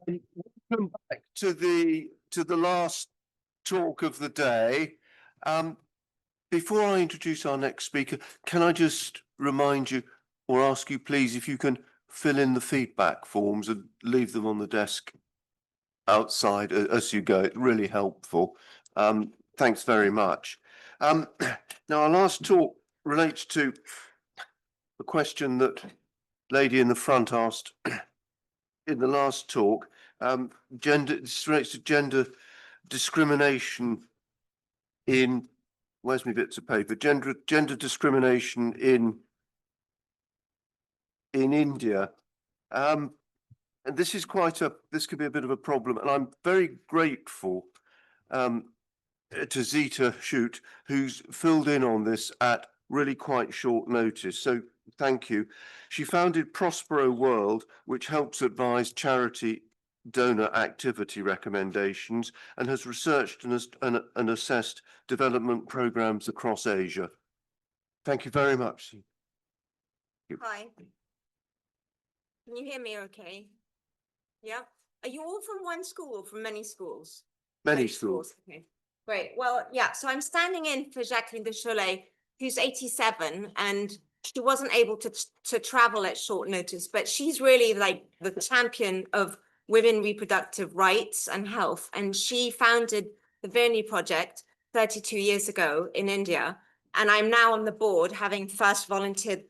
Welcome back to the last talk of the day. Before I introduce our next speaker, can I just remind you or ask you, please, if you can fill in the feedback forms and leave them on the desk outside as you go. It's really helpful. Thanks very much. Now, our last talk relates to a question that lady in the front asked in the last talk. This relates to gender discrimination in, where's my bits of paper? Gender discrimination in India. And this is this could be a bit of a problem. And I'm very grateful to Sita Schutt, who's filled in on this at really quite short notice. So thank you. She founded Prospero World, which helps advise charity donor activity recommendations and has researched and assessed development programs across Asia. Thank you very much. Hi. Can you hear me okay? Yeah. Are you all from one school or from many schools? Many schools. Okay. Great. Well, yeah. So I'm standing in for Jacqueline de Cholet, who's 87, and she wasn't able to travel at short notice, but she's really like the champion of women reproductive rights and health. And she founded the Virni Project 32 years ago in India. And I'm now on the board, having first volunteered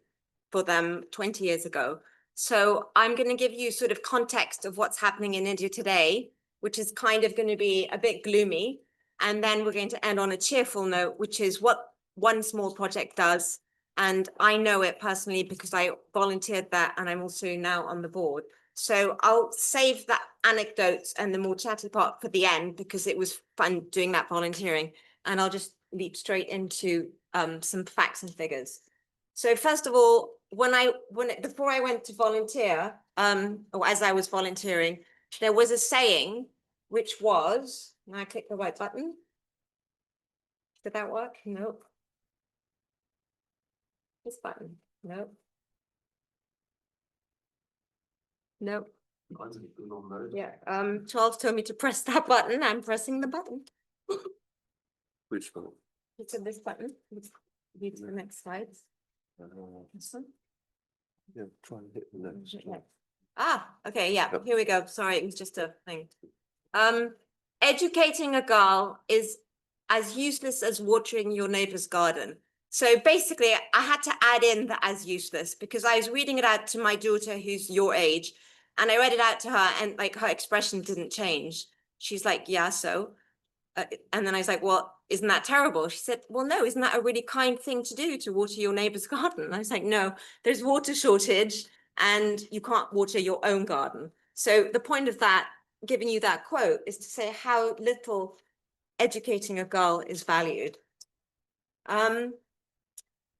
for them 20 years ago. So I'm going to give you sort of context of what's happening in India today, which is kind of going to be a bit gloomy. And then we're going to end on a cheerful note, which is what one small project does. And I know it personally because I volunteered that and I'm also now on the board. So I'll save that anecdotes and the more chatty part for the end because it was fun doing that volunteering. And I'll just leap straight into some facts and figures. So first of all, before I went to volunteer, or as I was volunteering, there was a saying, which was, now I click the right button. Did that work? Nope. This button, nope. Nope. Yeah, 12 told me to press that button. I'm pressing the button. Which one? It's on this button. Lead to the next slides. This one? Yeah, try and hit the next one. Ah, okay, yeah, Yep. Here we go. Sorry, it was just a thing. Educating a girl is as useless as watering your neighbor's garden. So basically, I had to add in the as useless because I was reading it out to my daughter who's your age, and I read it out to her and like her expression didn't change. She's like, yeah, so. And then I was like, well, isn't that terrible? She said, well, no, isn't that a really kind thing to do to water your neighbor's garden? And I was like, no, there's water shortage and you can't water your own garden. So the point of that, giving you that quote, is to say how little educating a girl is valued.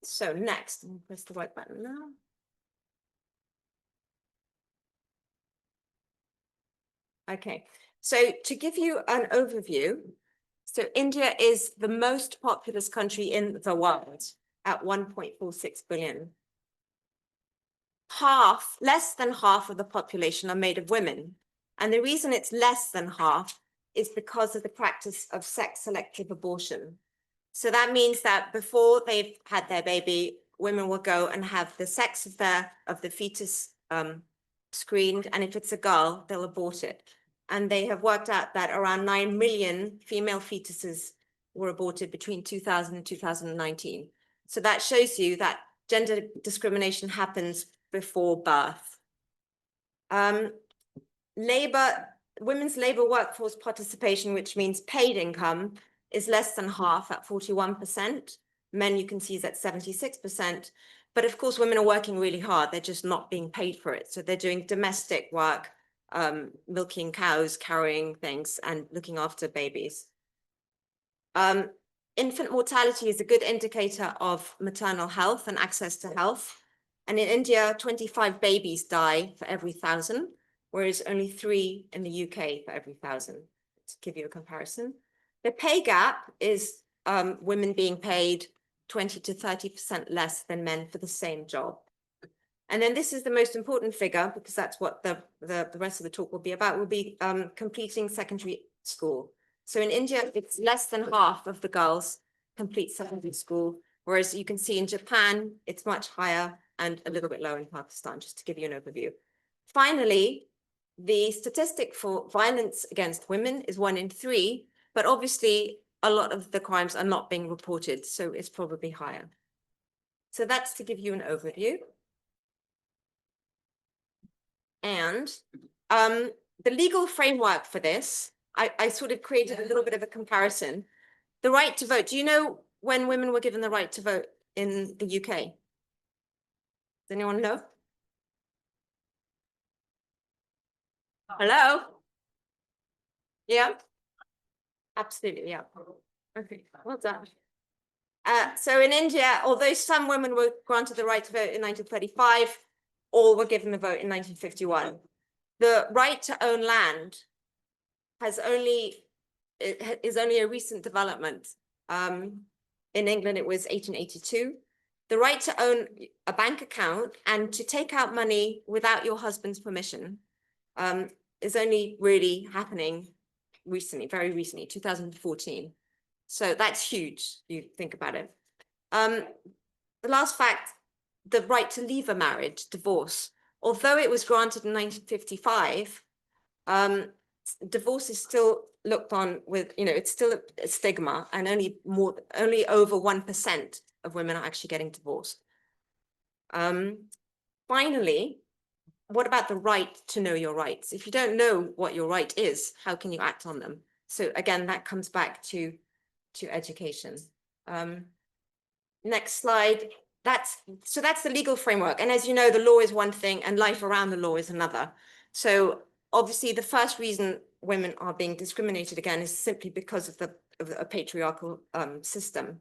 So next, I'll press the right button now. Okay, so to give you an overview, so India is the most populous country in the world at 1.46 billion. Less than half of the population are made of women. And the reason it's less than half is because of the practice of sex-selective abortion. So that means that before they've had their baby, women will go and have the sex of the fetus screened. And if it's a girl, they'll abort it. And they have worked out that around 9 million female fetuses were aborted between 2000 and 2019. So that shows you that gender discrimination happens before birth. Women's labor workforce participation, which means paid income, is less than half at 41%. Men, you can see, is at 76%. But of course, women are working really hard. They're just not being paid for it. So they're doing domestic work, milking cows, carrying things, and looking after babies. Infant mortality is a good indicator of maternal health and access to health. And in India, 25 babies die for every 1,000, whereas only 3 in the UK for every 1,000, to give you a comparison. The pay gap is women being paid 20 to 30% less than men for the same job. And then this is the most important figure, because that's what the rest of the talk will be about, will be completing secondary school. So in India, it's less than half of the girls complete secondary school, whereas you can see in Japan, it's much higher and a little bit lower in Pakistan, just to give you an overview. Finally, the statistic for violence against women is 1 in 3, but obviously a lot of the crimes are not being reported, so it's probably higher. So that's to give you an overview. And the legal framework for this, I sort of created a little bit of a comparison. The right to vote. Do you know when women were given the right to vote in the UK? Does anyone know? Hello? Yeah? Absolutely, yeah. Okay, well done. So in India, although some women were granted the right to vote in 1935, all were given the vote in 1951. The right to own land is only a recent development. In England, it was 1882. The right to own a bank account and to take out money without your husband's permission is only really happening recently, very recently, 2014. So that's huge, you think about it. The last fact, the right to leave a marriage, divorce, although it was granted in 1955, divorce is still looked on with, it's still a stigma, and only over 1% of women are actually getting divorced. Finally, what about the right to know your rights? If you don't know what your right is, how can you act on them? So again, that comes back to education. Next slide. That's the legal framework. And as you know, the law is one thing and life around the law is another. So obviously the first reason women are being discriminated again is simply because of a patriarchal system.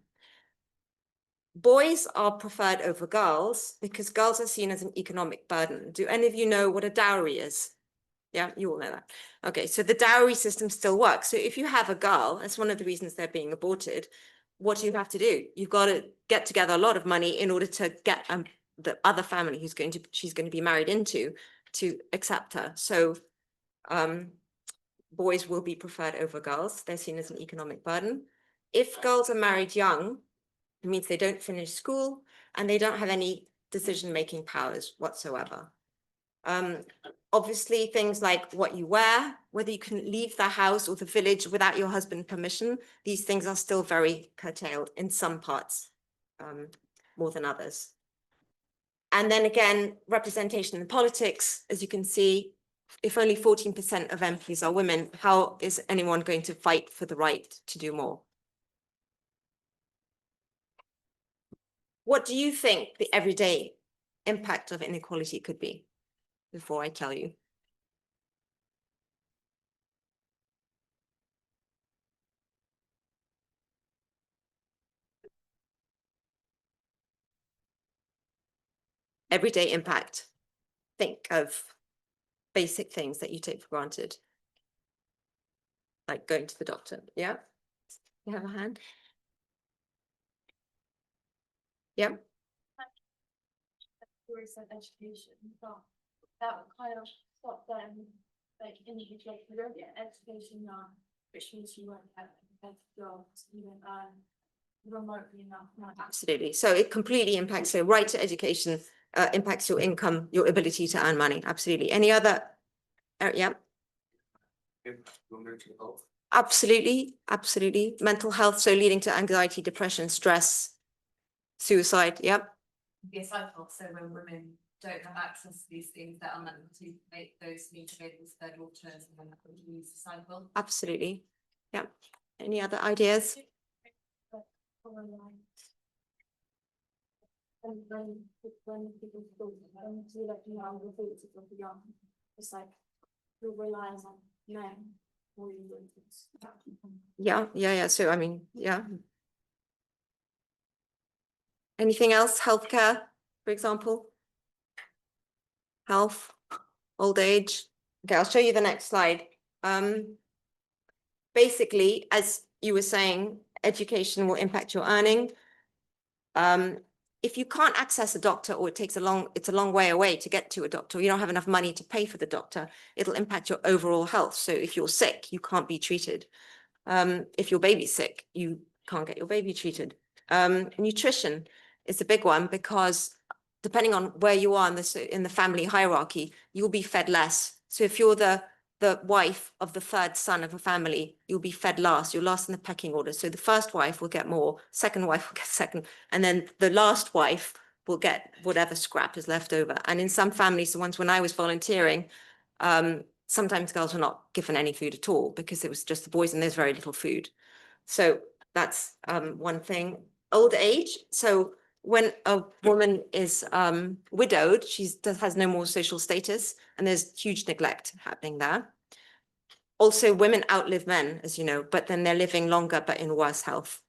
Boys are preferred over girls because girls are seen as an economic burden. Do any of you know what a dowry is? Yeah, you all know that. Okay, so the dowry system still works. So if you have a girl, that's one of the reasons they're being aborted. What do you have to do? You've got to get together a lot of money in order to get the other family she's going to be married into to accept her. So boys will be preferred over girls. They're seen as an economic burden. If girls are married young, it means they don't finish school and they don't have any decision-making powers whatsoever. Obviously, things like what you wear, whether you can leave the house or the village without your husband's permission, these things are still very curtailed in some parts, more than others. And then again, representation in politics, as you can see, if only 14% of MPs are women, how is anyone going to fight for the right to do more? What do you think the everyday impact of inequality could be? Before I tell you. Everyday impact. Think of basic things that you take for granted. Like going to the doctor. Yeah. You have a hand? Yeah. Education, but that would kind of stop them, like in the UK, you don't get education now, which means you won't have a job, you don't earn remotely enough money. Absolutely. So it completely impacts. So right to education impacts your income, your ability to earn money. Absolutely. Any other? Yeah. Absolutely. Absolutely. Mental health. So leading to anxiety, depression, stress, suicide. Yep. Be a cycle. So when women don't have access to these things, that are meant to make those needs available to their daughters, and then that continues the cycle. Absolutely. Yeah. Any other ideas? And when people talk to like young, the young, it's like you're relying on men or you. Yeah. So I mean, yeah. Anything else? Healthcare, for example? Health, old age. Okay, I'll show you the next slide. Basically, as you were saying, education will impact your earning. if you can't access a doctor, or it's a long way away to get to a doctor, you don't have enough money to pay for the doctor, it'll impact your overall health. So if you're sick, you can't be treated. If your baby's sick, you can't get your baby treated. Nutrition is a big one, because depending on where you are in the family hierarchy, you'll be fed less. So if you're the wife of the third son of a family, you'll be fed last. You're last in the pecking order. So the first wife will get more, second wife will get second, and then the last wife will get whatever scrap is left over. And in some families, the ones when I was volunteering, sometimes girls were not given any food at all, because it was just the boys and there's very little food. So that's one thing. Old age. So when a woman is widowed, she has no more social status, and there's huge neglect happening there. Also, women outlive men, as you know, but then they're living longer, but in worse health.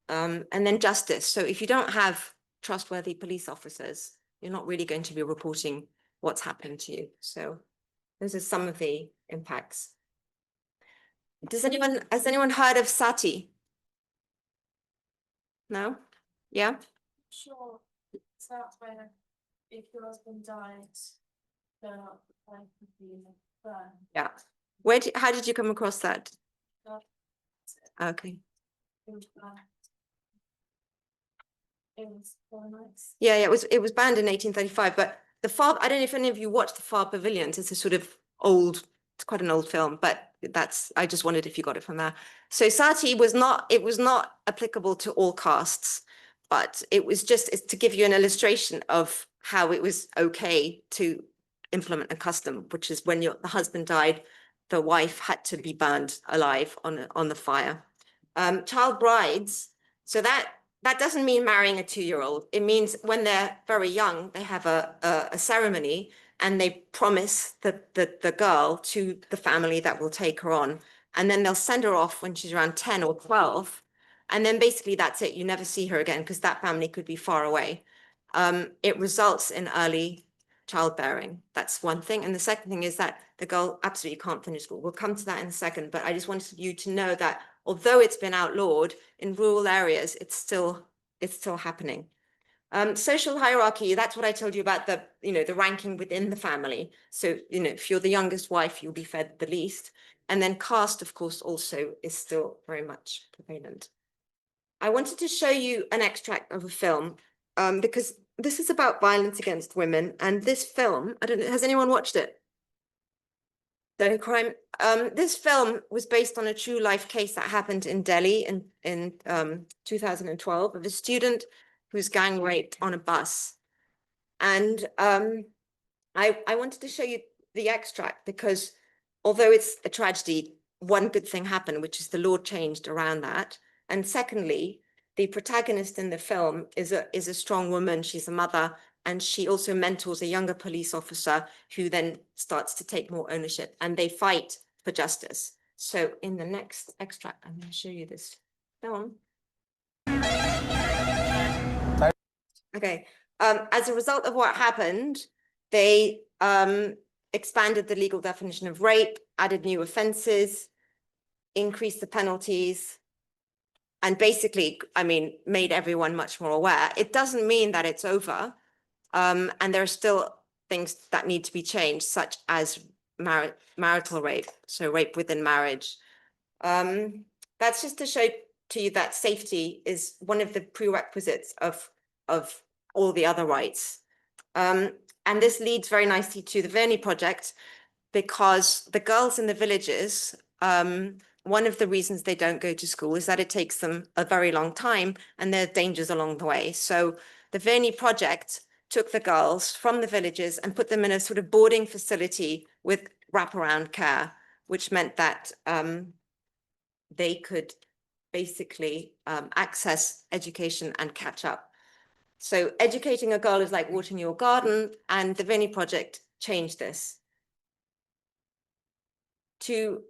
And then justice. So if you don't have trustworthy police officers, you're not really going to be reporting what's happened to you. So those are some of the impacts. Has anyone heard of Sati? No? Yeah? Sure, so that's where if your husband died, the wife would be burned. Yeah. How did you come across that? Okay. It was banned. It was very nice. Yeah, it was banned in 1835, but the Far, I don't know if any of you watched the Far Pavilions. It's a sort of old, it's quite an old film, but I just wondered if you got it from there. So Sati was not applicable to all castes, but it was just to give you an illustration of how it was okay to implement a custom, which is when the husband died, the wife had to be burned alive on the fire. Child brides, so that doesn't mean marrying a 2-year-old. It means when they're very young, they have a ceremony, and they promise the girl to the family that will take her on. And then they'll send her off when she's around 10 or 12. And then basically that's it. You never see her again, because that family could be far away. It results in early childbearing. That's one thing. And the second thing is that the girl absolutely can't finish school. We'll come to that in a second, but I just wanted you to know that although it's been outlawed in rural areas, it's still happening. Social hierarchy, that's what I told you about the ranking within the family. So, if you're the youngest wife, you'll be fed the least. And then caste, of course, also is still very much prevalent. I wanted to show you an extract of a film, because this is about violence against women. And this film, I don't know, has anyone watched it? Don't crime. This film was based on a true life case that happened in Delhi in 2012 of a student who was gang raped on a bus. And I wanted to show you the extract, because although it's a tragedy, one good thing happened, which is the law changed around that. And secondly, the protagonist in the film is a strong woman. She's a mother, and she also mentors a younger police officer who then starts to take more ownership, and they fight for justice. So in the next extract, I'm going to show you this film. Okay. As a result of what happened, they expanded the legal definition of rape, added new offenses, increased the penalties, and basically, made everyone much more aware. It doesn't mean that it's over. And there are still things that need to be changed, such as marital rape, so rape within marriage. That's just to show to you that safety is one of the prerequisites of all the other rights. And this leads very nicely to the Verni project, because the girls in the villages, one of the reasons they don't go to school is that it takes them a very long time, and there are dangers along the way. So the Verni project took the girls from the villages and put them in a sort of boarding facility with wraparound care, which meant that they could basically access education and catch up. So educating a girl is like watering your garden, and the Verni project changed this. To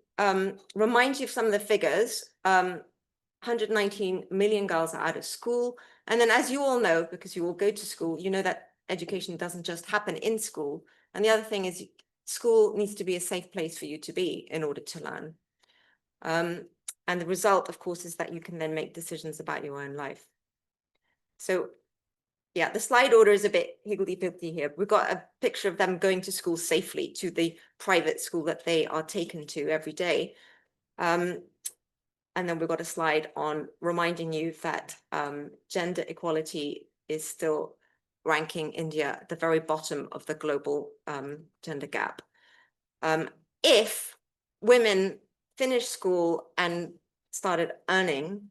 remind you of some of the figures, 119 million girls are out of school. And then, as you all know, because you all go to school, you know that education doesn't just happen in school. And the other thing is school needs to be a safe place for you to be in order to learn. And the result, of course, is that you can then make decisions about your own life. So yeah, the slide order is a bit higgledy-piggledy here. We've got a picture of them going to school safely, to the private school that they are taken to every day. And then we've got a slide on reminding you that gender equality is still ranking India at the very bottom of the global gender gap. If women finished school and started earning,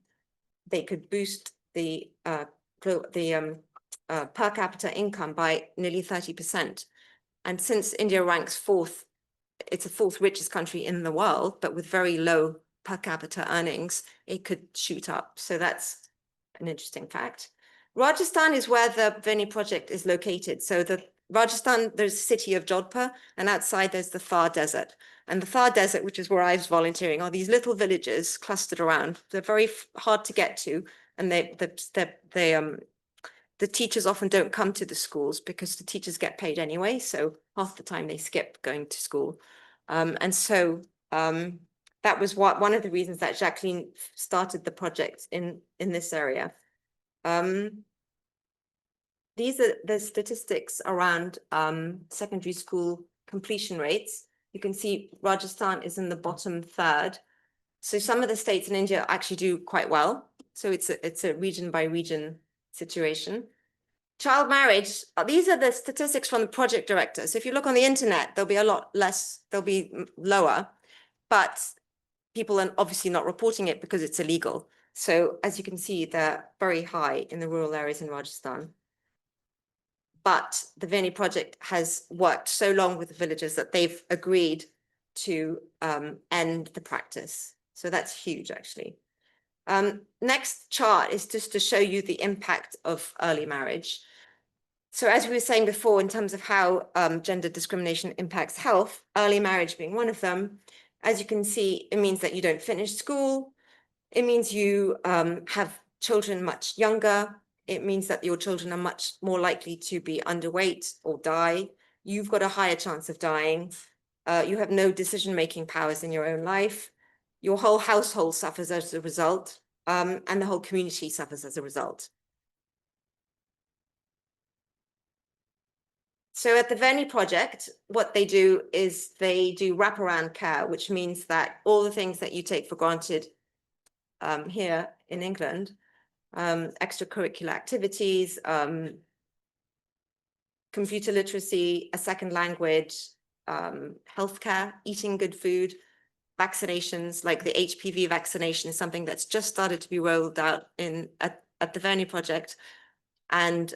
they could boost the per capita income by nearly 30%. And since India ranks fourth, it's the fourth richest country in the world, but with very low per capita earnings, it could shoot up. So that's an interesting fact. Rajasthan is where the Veni project is located. So the Rajasthan, there's the city of Jodhpur, and outside there's the Thar Desert. And the Thar Desert, which is where I was volunteering, are these little villages clustered around. They're very hard to get to, and the teachers often don't come to the schools because the teachers get paid anyway. So half the time they skip going to school. And so that was one of the reasons that Jacqueline started the project in this area. These are the statistics around secondary school completion rates. You can see Rajasthan is in the bottom third. So some of the states in India actually do quite well. So it's a region by region situation. Child marriage, these are the statistics from the project director. So if you look on the internet, there'll be a lot less, they'll be lower, but people are obviously not reporting it because it's illegal. So as you can see, they're very high in the rural areas in Rajasthan. But the Veni project has worked so long with the villagers that they've agreed to end the practice. So that's huge, actually. Next chart is just to show you the impact of early marriage. So as we were saying before, in terms of how gender discrimination impacts health, early marriage being one of them, as you can see, it means that you don't finish school. It means you have children much younger. It means that your children are much more likely to be underweight or die. You've got a higher chance of dying. You have no decision-making powers in your own life. Your whole household suffers as a result, and the whole community suffers as a result. So at the Veni project, what they do is they do wraparound care, which means that all the things that you take for granted here in England, extracurricular activities, computer literacy, a second language, healthcare, eating good food, vaccinations, like the HPV vaccination is something that's just started to be rolled out at the Veni project. And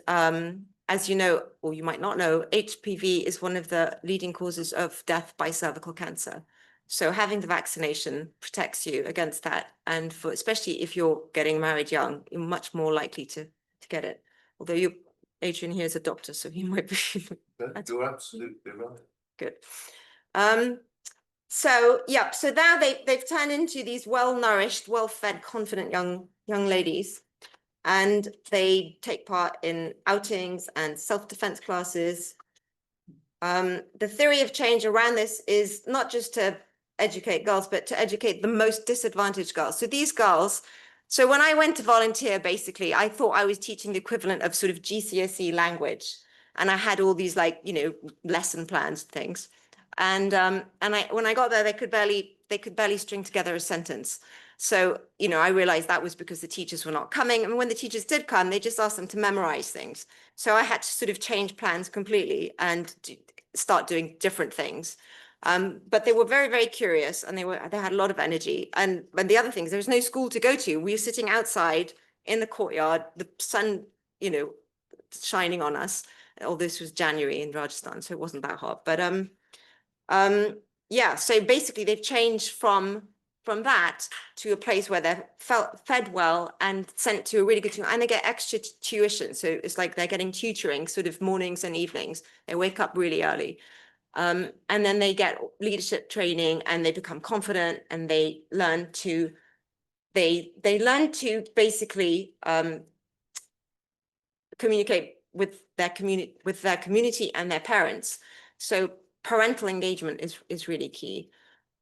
as you know, or you might not know, HPV is one of the leading causes of death by cervical cancer. So having the vaccination protects you against that. And for especially if you're getting married young, you're much more likely to get it. Although Adrian here is a doctor, so he might be. You're absolutely right. Good. So yeah, so now they've turned into these well-nourished, well-fed, confident young ladies. And they take part in outings and self-defense classes. The theory of change around this is not just to educate girls, but to educate the most disadvantaged girls. So these girls, so when I went to volunteer, basically, I thought I was teaching the equivalent of sort of GCSE language. And I had all these lesson plans and things. And when I got there, they could barely string together a sentence. So, I realized that was because the teachers were not coming. And when the teachers did come, they just asked them to memorize things. So I had to sort of change plans completely and start doing different things. But they were very, very curious, and they had a lot of energy. And the other things, there was no school to go to. We were sitting outside in the courtyard, the sun, shining on us. Although this was January in Rajasthan, so it wasn't that hot. But yeah, so basically they've changed from that to a place where they're fed well and sent to a really good school, and they get extra tuition. So it's like they're getting tutoring sort of mornings and evenings. They wake up really early. And then they get leadership training, and they become confident, and they learn to basically communicate with their community and their parents. So parental engagement is really key.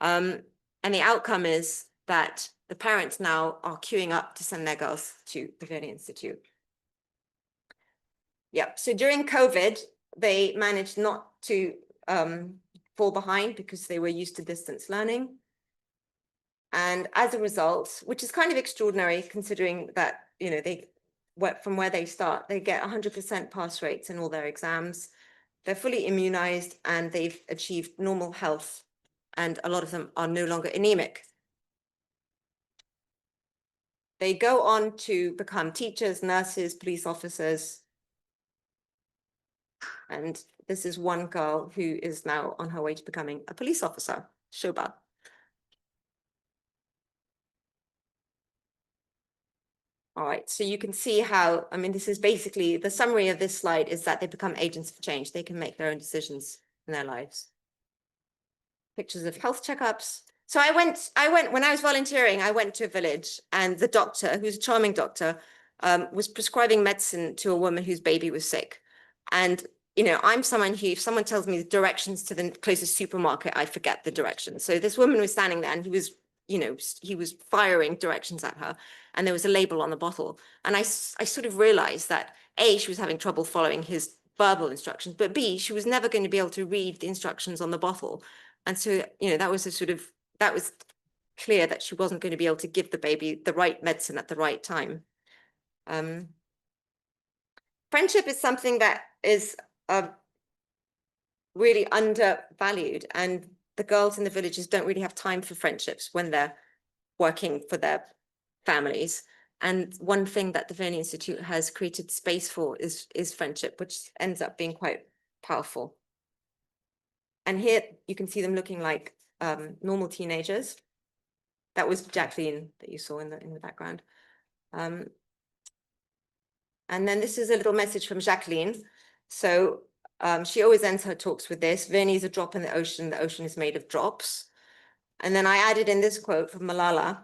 And the outcome is that the parents now are queuing up to send their girls to the Veni Institute. Yeah, so during COVID, they managed not to fall behind because they were used to distance learning. And as a result, which is kind of extraordinary considering that, you know, from where they start, they get 100% pass rates in all their exams. They're fully immunized and they've achieved normal health. And a lot of them are no longer anemic. They go on to become teachers, nurses, police officers. And this is one girl who is now on her way to becoming a police officer, Shoba. All right, so you can see how, I mean, this is basically, the summary of this slide is that they become agents of change. They can make their own decisions in their lives. Pictures of health checkups. So I went, when I was volunteering, I went to a village and the doctor, who's a charming doctor, was prescribing medicine to a woman whose baby was sick. And, you know, I'm someone who, if someone tells me the directions to the closest supermarket, I forget the directions. So this woman was standing there and he was, you know, he was firing directions at her. And there was a label on the bottle. And I sort of realized that A, she was having trouble following his verbal instructions, but B, she was never going to be able to read the instructions on the bottle. And so, you know, that was clear that she wasn't going to be able to give the baby the right medicine at the right time. Friendship is something that is really undervalued, and the girls in the villages don't really have time for friendships when they're working for their families. And one thing that the Verney Institute has created space for is friendship, which ends up being quite powerful. And here you can see them looking like normal teenagers. That was Jacqueline that you saw in the background. And then this is a little message from Jacqueline. So she always ends her talks with this: Verney is a drop in the ocean is made of drops. And then I added in this quote from Malala,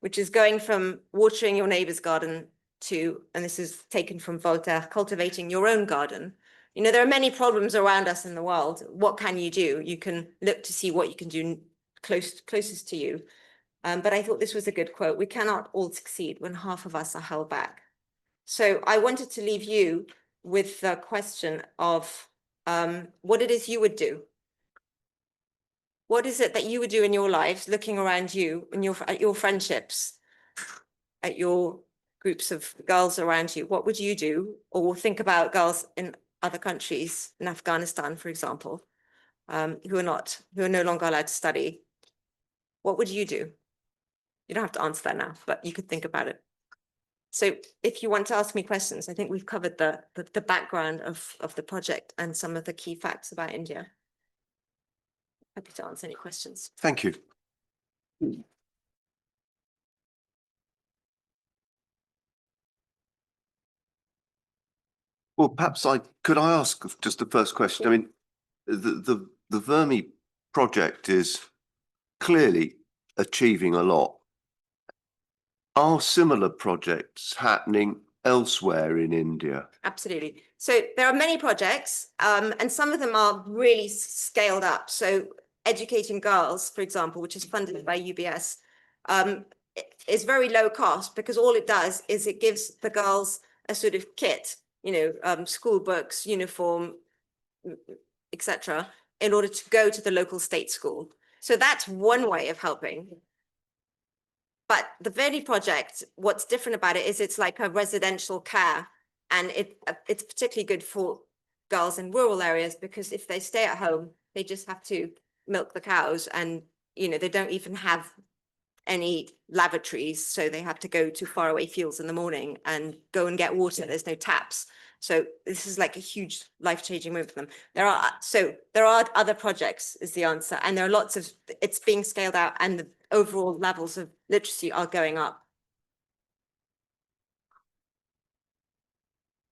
which is going from watering your neighbor's garden to, and this is taken from Voltaire, cultivating your own garden. You know, there are many problems around us in the world. What can you do? You can look to see what you can do closest to you. But I thought this was a good quote. We cannot all succeed when half of us are held back. So I wanted to leave you with the question of what it is you would do. What is it that you would do in your lives, looking around you and at your friendships, at your groups of girls around you? What would you do? Or think about girls in other countries, in Afghanistan, for example, who are no longer allowed to study. What would you do? You don't have to answer that now, but you could think about it. So if you want to ask me questions, I think we've covered the background of the project and some of the key facts about India. Happy to answer any questions. Thank you. Well, perhaps could I ask just the first question? I mean, the Vermi project is clearly achieving a lot. Are similar projects happening elsewhere in India? Absolutely. So there are many projects, and some of them are really scaled up. So Educating Girls, for example, which is funded by UBS, is very low cost because all it does is it gives the girls a sort of kit, you know, school books, uniform, etc., in order to go to the local state school. So that's one way of helping. But the Verney project, what's different about it is it's like a residential care, and it's particularly good for girls in rural areas because if they stay at home, they just have to milk the cows, and you know they don't even have any lavatories, so they have to go to faraway fields in the morning and go and get water. There's no taps. So this is like a huge life-changing move for them. There are other projects is the answer, and there are lots of, it's being scaled out, and the overall levels of literacy are going up.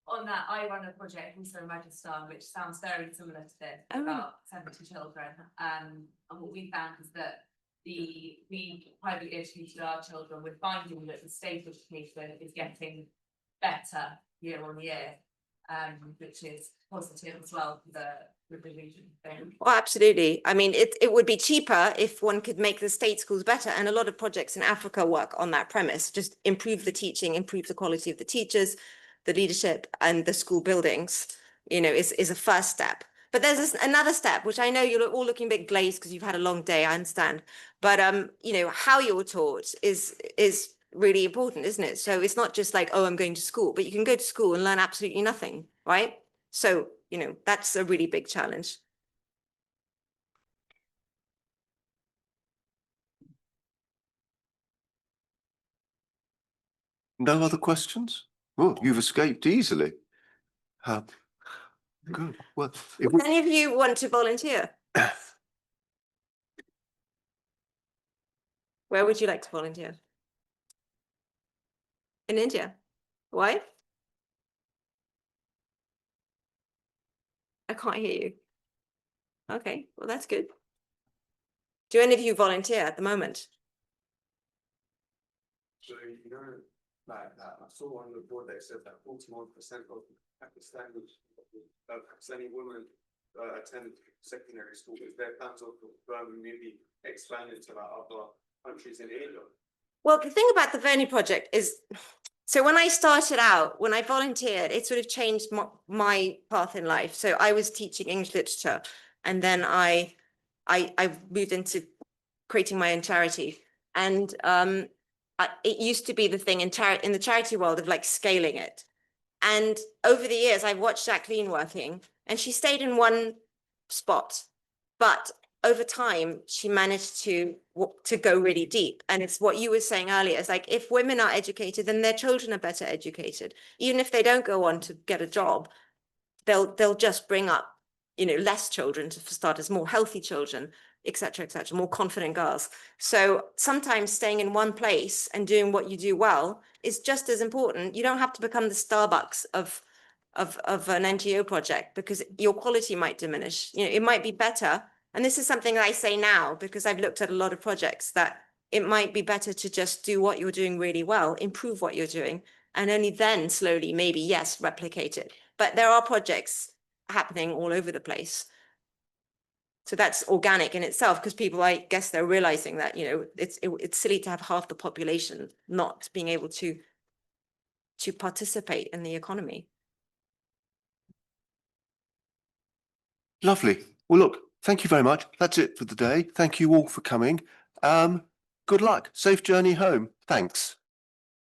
On that, I run a project also in Rajasthan, which sounds very similar to this, Oh. about 70 children. And what we found is that we privately educated our children. We're finding that the state education is getting better year on year, which is positive as well for the region. Well, absolutely. I mean, it would be cheaper if one could make the state schools better. And a lot of projects in Africa work on that premise, just improve the teaching, improve the quality of the teachers. the leadership and the school buildings, you know, is a first step. But there's another step, which I know you're all looking a bit glazed because you've had a long day, I understand. But you know, how you're taught is really important, isn't it? So it's not just like, oh, I'm going to school, but you can go to school and learn absolutely nothing, right? So, you know, that's a really big challenge. No other questions? Oh, you've escaped easily. Good. Well, if Would any of you want to volunteer? Where would you like to volunteer? In India. Why? I can't hear you. Okay, well, that's good. Do any of you volunteer at the moment? So, you know, like that, I saw on the board that said that 41% of Pakistani women attend secondary school. Is there plans of maybe expanding to like other countries in Asia? Well, the thing about the Verni project is, so when I started out, when I volunteered, it sort of changed my path in life. So I was teaching English literature, and then I moved into creating my own charity. And it used to be the thing in the charity world of like scaling it. And over the years, I've watched Jacqueline working, and she stayed in one spot, but over time, she managed to go really deep. And it's what you were saying earlier. It's like, if women are educated, then their children are better educated. Even if they don't go on to get a job, they'll just bring up, you know, less children for starters, more healthy children, et cetera, more confident girls. So sometimes staying in one place and doing what you do well is just as important. You don't have to become the Starbucks of an NGO project, because your quality might diminish. You know, it might be better. And this is something that I say now because I've looked at a lot of projects, that it might be better to just do what you're doing really well, improve what you're doing, and only then slowly, maybe, yes, replicate it. But there are projects happening all over the place. So that's organic in itself, because people, I guess, they're realizing that, you know, it's silly to have half the population not being able to participate in the economy. Lovely. Well, look, thank you very much. That's it for the day. Thank you all for coming. Good luck. Safe journey home. Thanks.